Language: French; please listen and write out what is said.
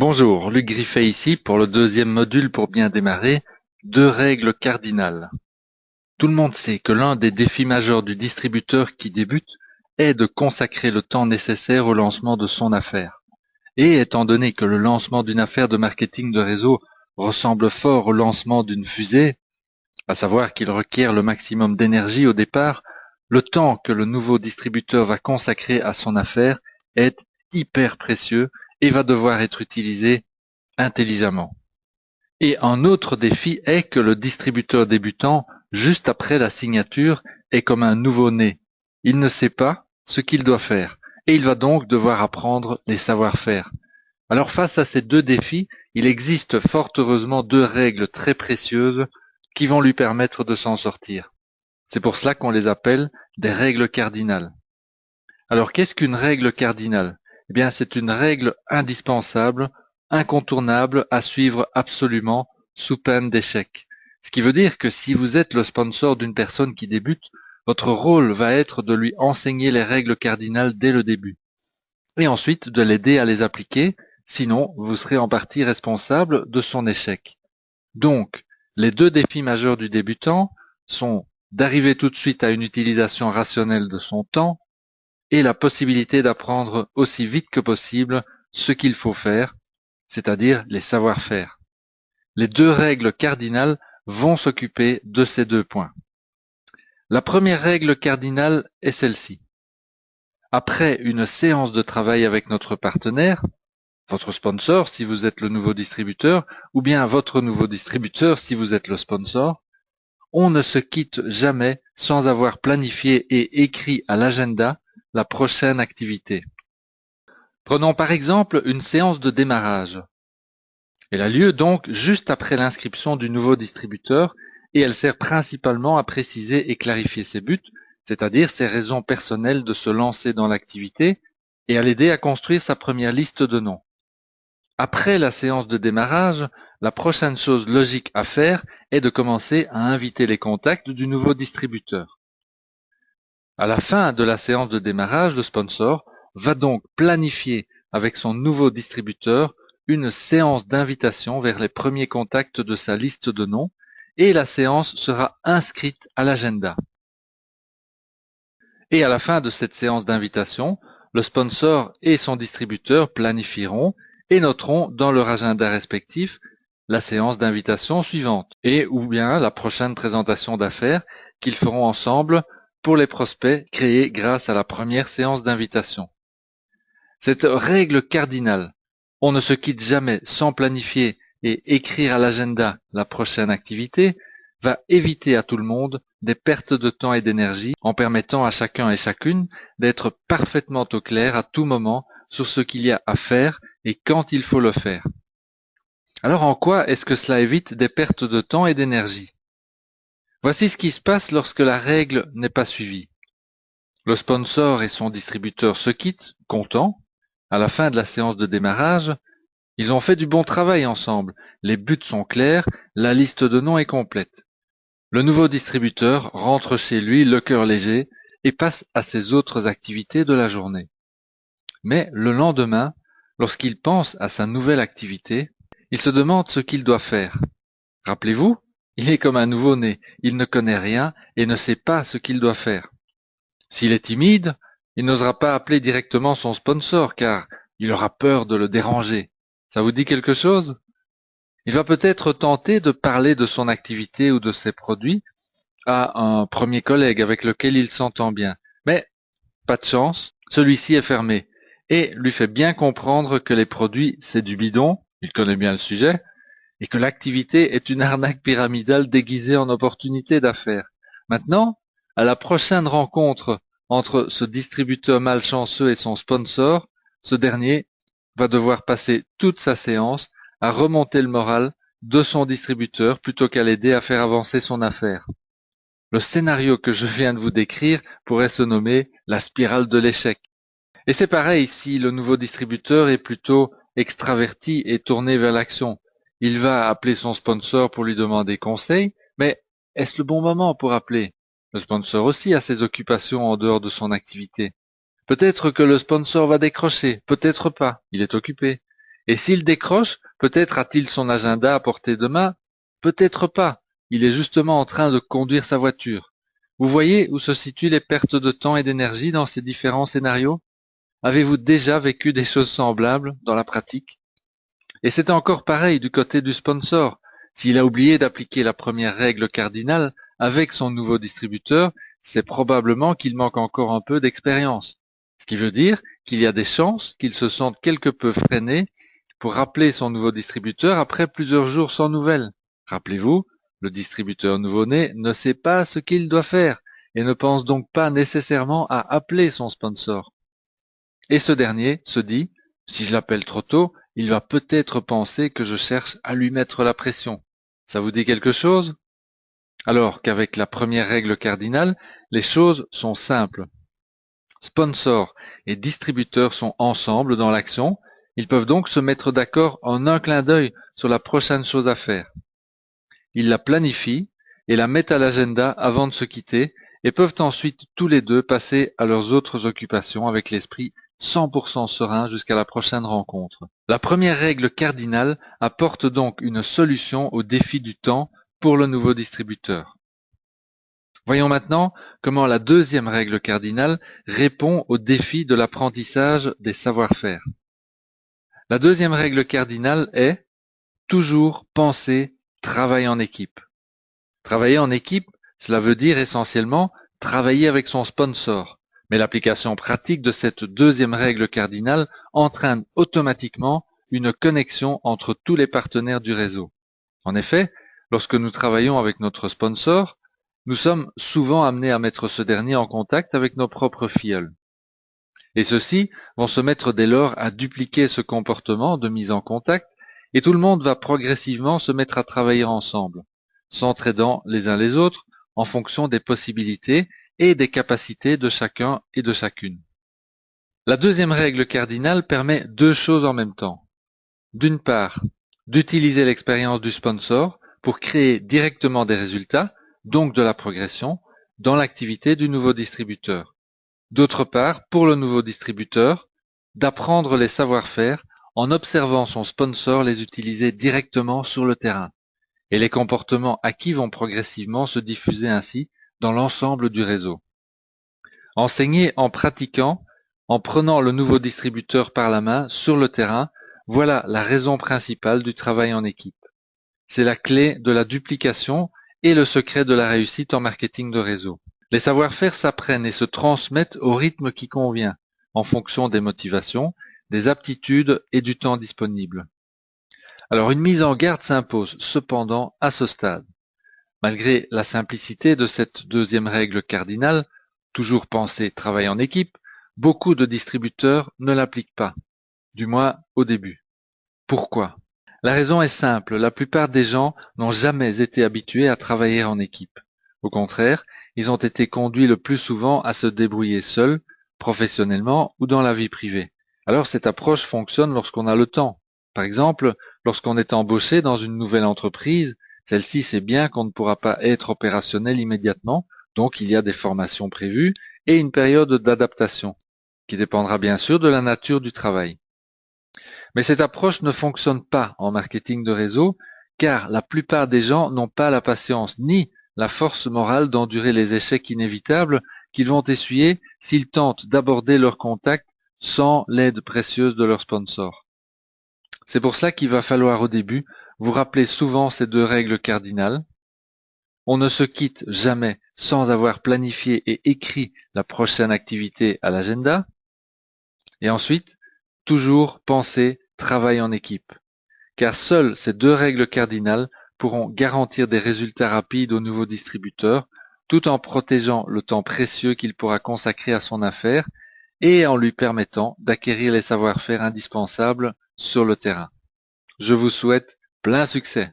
Bonjour, Luc Griffet ici pour le deuxième module pour bien démarrer, deux règles cardinales. Tout le monde sait que l'un des défis majeurs du distributeur qui débute est de consacrer le temps nécessaire au lancement de son affaire. Et étant donné que le lancement d'une affaire de marketing de réseau ressemble fort au lancement d'une fusée, à savoir qu'il requiert le maximum d'énergie au départ, le temps que le nouveau distributeur va consacrer à son affaire est hyper précieux et va devoir être utilisé intelligemment. Et un autre défi est que le distributeur débutant, juste après la signature, est comme un nouveau-né. Il ne sait pas ce qu'il doit faire et il va donc devoir apprendre les savoir-faire. Alors face à ces deux défis, il existe fort heureusement deux règles très précieuses qui vont lui permettre de s'en sortir. C'est pour cela qu'on les appelle des règles cardinales. Alors qu'est-ce qu'une règle cardinale? Eh bien, c'est une règle indispensable, incontournable, à suivre absolument, sous peine d'échec. Ce qui veut dire que si vous êtes le sponsor d'une personne qui débute, votre rôle va être de lui enseigner les règles cardinales dès le début, et ensuite de l'aider à les appliquer, sinon vous serez en partie responsable de son échec. Donc, les deux défis majeurs du débutant sont d'arriver tout de suite à une utilisation rationnelle de son temps, et la possibilité d'apprendre aussi vite que possible ce qu'il faut faire, c'est-à-dire les savoir-faire. Les deux règles cardinales vont s'occuper de ces deux points. La première règle cardinale est celle-ci. Après une séance de travail avec notre partenaire, votre sponsor si vous êtes le nouveau distributeur, ou bien votre nouveau distributeur si vous êtes le sponsor, on ne se quitte jamais sans avoir planifié et écrit à l'agenda la prochaine activité. Prenons par exemple une séance de démarrage. Elle a lieu donc juste après l'inscription du nouveau distributeur et elle sert principalement à préciser et clarifier ses buts, c'est-à-dire ses raisons personnelles de se lancer dans l'activité et à l'aider à construire sa première liste de noms. Après la séance de démarrage, la prochaine chose logique à faire est de commencer à inviter les contacts du nouveau distributeur. À la fin de la séance de démarrage, le sponsor va donc planifier avec son nouveau distributeur une séance d'invitation vers les premiers contacts de sa liste de noms et la séance sera inscrite à l'agenda. Et à la fin de cette séance d'invitation, le sponsor et son distributeur planifieront et noteront dans leur agenda respectif la séance d'invitation suivante et ou bien la prochaine présentation d'affaires qu'ils feront ensemble pour les prospects créés grâce à la première séance d'invitation. Cette règle cardinale, on ne se quitte jamais sans planifier et écrire à l'agenda la prochaine activité, va éviter à tout le monde des pertes de temps et d'énergie en permettant à chacun et chacune d'être parfaitement au clair à tout moment sur ce qu'il y a à faire et quand il faut le faire. Alors en quoi est-ce que cela évite des pertes de temps et d'énergie? Voici ce qui se passe lorsque la règle n'est pas suivie. Le sponsor et son distributeur se quittent, contents. À la fin de la séance de démarrage, ils ont fait du bon travail ensemble. Les buts sont clairs, la liste de noms est complète. Le nouveau distributeur rentre chez lui le cœur léger et passe à ses autres activités de la journée. Mais le lendemain, lorsqu'il pense à sa nouvelle activité, il se demande ce qu'il doit faire. Rappelez-vous, il est comme un nouveau-né, il ne connaît rien et ne sait pas ce qu'il doit faire. S'il est timide, il n'osera pas appeler directement son sponsor car il aura peur de le déranger. Ça vous dit quelque chose? Il va peut-être tenter de parler de son activité ou de ses produits à un premier collègue avec lequel il s'entend bien. Mais, pas de chance, celui-ci est fermé et lui fait bien comprendre que les produits, c'est du bidon, il connaît bien le sujet, et que l'activité est une arnaque pyramidale déguisée en opportunité d'affaires. Maintenant, à la prochaine rencontre entre ce distributeur malchanceux et son sponsor, ce dernier va devoir passer toute sa séance à remonter le moral de son distributeur plutôt qu'à l'aider à faire avancer son affaire. Le scénario que je viens de vous décrire pourrait se nommer la spirale de l'échec. Et c'est pareil si le nouveau distributeur est plutôt extraverti et tourné vers l'action. Il va appeler son sponsor pour lui demander conseil, mais est-ce le bon moment pour appeler? Le sponsor aussi a ses occupations en dehors de son activité. Peut-être que le sponsor va décrocher, peut-être pas, il est occupé. Et s'il décroche, peut-être a-t-il son agenda à portée de main, peut-être pas. Il est justement en train de conduire sa voiture. Vous voyez où se situent les pertes de temps et d'énergie dans ces différents scénarios? Avez-vous déjà vécu des choses semblables dans la pratique? Et c'est encore pareil du côté du sponsor. S'il a oublié d'appliquer la première règle cardinale avec son nouveau distributeur, c'est probablement qu'il manque encore un peu d'expérience. Ce qui veut dire qu'il y a des chances qu'il se sente quelque peu freiné pour rappeler son nouveau distributeur après plusieurs jours sans nouvelles. Rappelez-vous, le distributeur nouveau-né ne sait pas ce qu'il doit faire et ne pense donc pas nécessairement à appeler son sponsor. Et ce dernier se dit, si je l'appelle trop tôt, il va peut-être penser que je cherche à lui mettre la pression. Ça vous dit quelque chose? Alors qu'avec la première règle cardinale, les choses sont simples. Sponsor et distributeur sont ensemble dans l'action, ils peuvent donc se mettre d'accord en un clin d'œil sur la prochaine chose à faire. Ils la planifient et la mettent à l'agenda avant de se quitter et peuvent ensuite tous les deux passer à leurs autres occupations avec l'esprit 100% serein jusqu'à la prochaine rencontre. La première règle cardinale apporte donc une solution au défi du temps pour le nouveau distributeur. Voyons maintenant comment la deuxième règle cardinale répond au défi de l'apprentissage des savoir-faire. La deuxième règle cardinale est toujours penser travail en équipe. Travailler en équipe, cela veut dire essentiellement travailler avec son sponsor. Mais l'application pratique de cette deuxième règle cardinale entraîne automatiquement une connexion entre tous les partenaires du réseau. En effet, lorsque nous travaillons avec notre sponsor, nous sommes souvent amenés à mettre ce dernier en contact avec nos propres filleuls. Et ceux-ci vont se mettre dès lors à dupliquer ce comportement de mise en contact et tout le monde va progressivement se mettre à travailler ensemble, s'entraidant les uns les autres en fonction des possibilités et des capacités de chacun et de chacune. La deuxième règle cardinale permet deux choses en même temps. D'une part, d'utiliser l'expérience du sponsor pour créer directement des résultats, donc de la progression, dans l'activité du nouveau distributeur. D'autre part, pour le nouveau distributeur, d'apprendre les savoir-faire en observant son sponsor les utiliser directement sur le terrain. Et les comportements acquis vont progressivement se diffuser ainsi dans l'ensemble du réseau. Enseigner en pratiquant, en prenant le nouveau distributeur par la main sur le terrain, voilà la raison principale du travail en équipe. C'est la clé de la duplication et le secret de la réussite en marketing de réseau. Les savoir-faire s'apprennent et se transmettent au rythme qui convient, en fonction des motivations, des aptitudes et du temps disponible. Alors une mise en garde s'impose cependant à ce stade. Malgré la simplicité de cette deuxième règle cardinale, toujours penser travail en équipe, beaucoup de distributeurs ne l'appliquent pas, du moins au début. Pourquoi? La raison est simple, la plupart des gens n'ont jamais été habitués à travailler en équipe. Au contraire, ils ont été conduits le plus souvent à se débrouiller seuls, professionnellement ou dans la vie privée. Alors cette approche fonctionne lorsqu'on a le temps. Par exemple, lorsqu'on est embauché dans une nouvelle entreprise, celle-ci sait bien qu'on ne pourra pas être opérationnel immédiatement, donc il y a des formations prévues et une période d'adaptation, qui dépendra bien sûr de la nature du travail. Mais cette approche ne fonctionne pas en marketing de réseau, car la plupart des gens n'ont pas la patience ni la force morale d'endurer les échecs inévitables qu'ils vont essuyer s'ils tentent d'aborder leur contact sans l'aide précieuse de leur sponsor. C'est pour cela qu'il va falloir au début vous rappeler souvent ces deux règles cardinales. On ne se quitte jamais sans avoir planifié et écrit la prochaine activité à l'agenda. Et ensuite, toujours penser travail en équipe, car seules ces deux règles cardinales pourront garantir des résultats rapides au nouveau distributeur, tout en protégeant le temps précieux qu'il pourra consacrer à son affaire et en lui permettant d'acquérir les savoir-faire indispensables sur le terrain. Je vous souhaite plein succès.